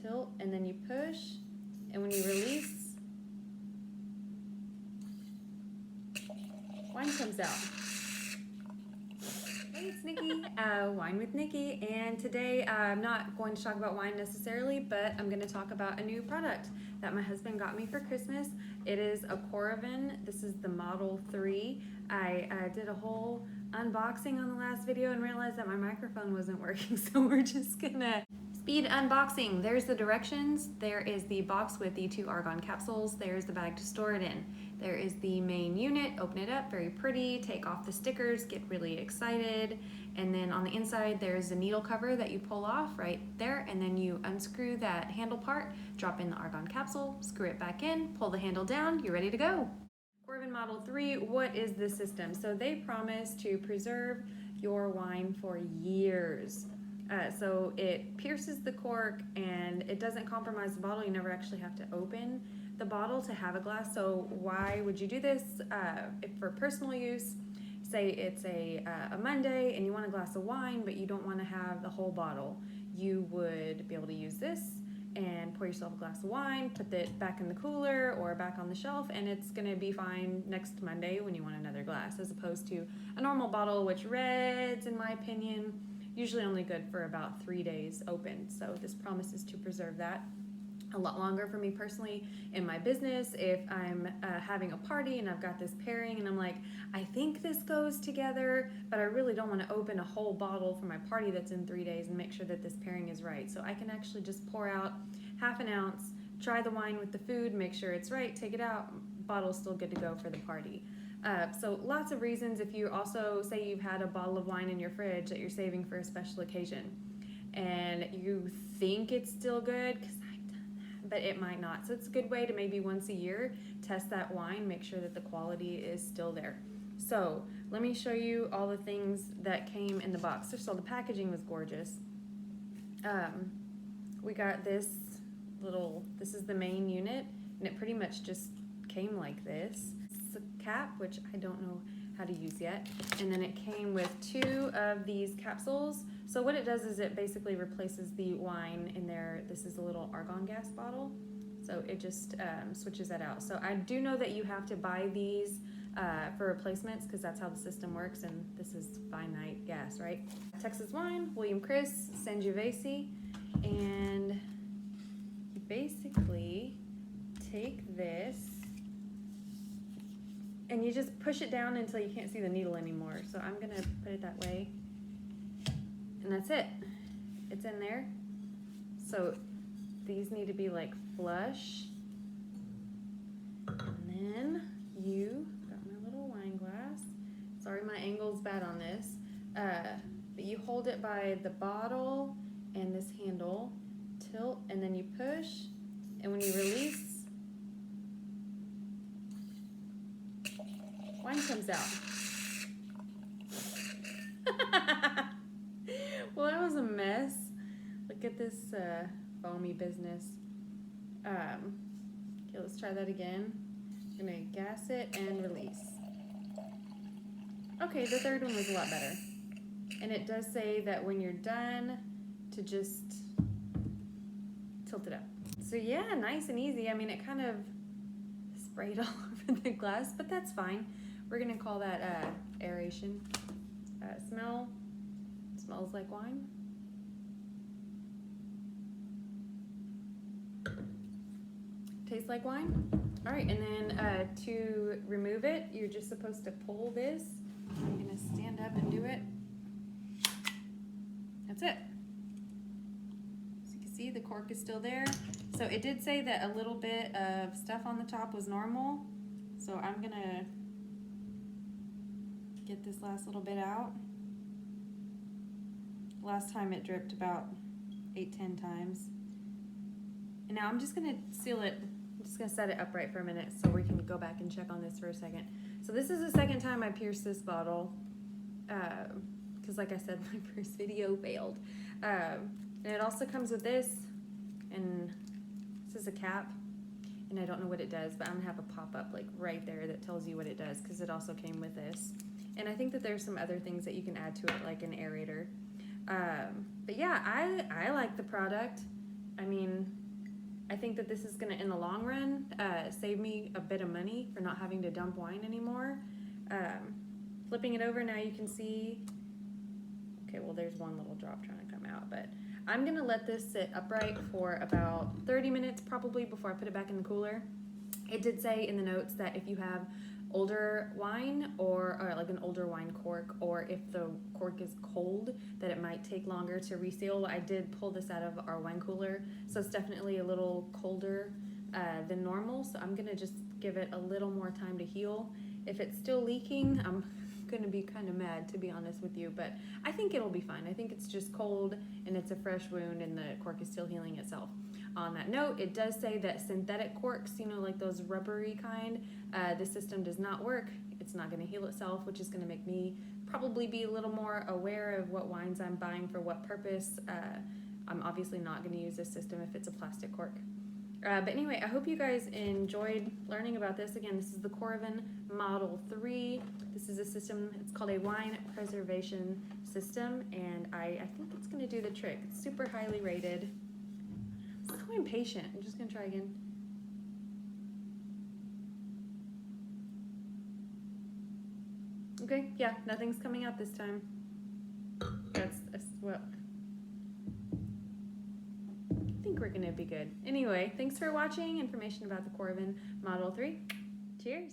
tilt, and then you push, and when you release, wine comes out. Hey, it's Nikki, Wine with Nikki, and today I'm not going to talk about wine necessarily, but I'm going to talk about a new product that my husband got me for Christmas. It is a Coravin. This is the Model 3. I did a whole unboxing on the last video and realized that my microphone wasn't working, so we're just gonna speed unboxing. There's the directions. There is the box with the 2 argon capsules. There's the bag to store it in. There is the main unit. Open it up, very pretty. Take off the stickers, get really excited. And then on the inside, there's a needle cover that you pull off right there, and then you unscrew that handle part, drop in the argon capsule, screw it back in, pull the handle down, you're ready to go. Coravin Model 3, what is the system? So they promise to preserve your wine for years. So it pierces the cork and it doesn't compromise the bottle. You never actually have to open the bottle to have a glass. So why would you do this? If for personal use, say it's a Monday and you want a glass of wine, but you don't want to have the whole bottle, you would be able to use this and pour yourself a glass of wine, put it back in the cooler or back on the shelf, and it's gonna be fine next Monday when you want another glass, as opposed to a normal bottle, which reds, in my opinion, usually only good for about 3 days open. So this promises to preserve that a lot longer for me personally in my business. If I'm having a party and I've got this pairing and I'm like, I think this goes together, but I really don't want to open a whole bottle for my party that's in 3 days and make sure that this pairing is right. So I can actually just pour out ½ an ounce, try the wine with the food, make sure it's right, take it out, bottle's still good to go for the party. So lots of reasons. If you also say you've had a bottle of wine in your fridge that you're saving for a special occasion and you think it's still good, because but it might not. So it's a good way to maybe once a year test that wine, make sure that the quality is still there. So let me show you all the things that came in the box. So the packaging was gorgeous. We got this is the main unit, and it pretty much just came like this. It's a cap, which I don't know how to use yet. And then it came with 2 of these capsules. So what it does is it basically replaces the wine in there. This is a little argon gas bottle. So it just switches that out. So I do know that you have to buy these for replacements, because that's how the system works, and this is finite gas, right? Texas wine, William Chris, Sangiovese, and you basically take this and you just push it down until you can't see the needle anymore. So I'm gonna put it that way. And that's it. It's in there. So these need to be like flush. And then you got my little wine glass. Sorry, my angle's bad on this. But you hold it by the bottle and this handle, tilt, and then you push. And when you release, wine comes out. Well, that was a mess. Look at this foamy business. Okay, let's try that again. I'm gonna gas it and release. Okay, the third one was a lot better. And it does say that when you're done to just tilt it up. So yeah, nice and easy. I mean, it kind of sprayed all over the glass, but that's fine. We're gonna call that aeration. Smells like wine. Tastes like wine. All right, and then to remove it, you're just supposed to pull this. I'm gonna stand up and do it. That's it. So you can see the cork is still there. So it did say that a little bit of stuff on the top was normal. So I'm gonna get this last little bit out. Last time it dripped about 8-10 times. And now I'm just gonna seal it. I'm just gonna set it upright for a minute so we can go back and check on this for a second. So this is the second time I pierced this bottle, because like I said, my first video failed. And it also comes with this, and this is a cap, and I don't know what it does, but I'm gonna have a pop-up like right there that tells you what it does, because it also came with this. And I think that there's some other things that you can add to it, like an aerator. But yeah, I like the product. I mean, think that this is gonna, in the long run, save me a bit of money for not having to dump wine anymore. Flipping it over, now you can see, okay, well there's one little drop trying to come out, but I'm gonna let this sit upright for about 30 minutes probably before I put it back in the cooler. It did say in the notes that if you have older wine or like an older wine cork, or if the cork is cold, that it might take longer to reseal. I did pull this out of our wine cooler, so it's definitely a little colder than normal, so I'm gonna just give it a little more time to heal. If it's still leaking, I'm gonna be kind of mad, to be honest with you, but I think it'll be fine. I think it's just cold and it's a fresh wound and the cork is still healing itself. On that note, it does say that synthetic corks, you know, like those rubbery kind, the system does not work. It's not going to heal itself, which is going to make me probably be a little more aware of what wines I'm buying for what purpose. I'm obviously not going to use this system if it's a plastic cork. But anyway, I hope you guys enjoyed learning about this. Again, this is the Coravin Model 3. This is a system, it's called a wine preservation system, and I think it's going to do the trick. It's super highly rated. I'm so impatient. I'm just going to try again. Okay, yeah, nothing's coming out this time. That's well, I think we're going to be good. Anyway, thanks for watching. Information about the Coravin Model 3. Cheers.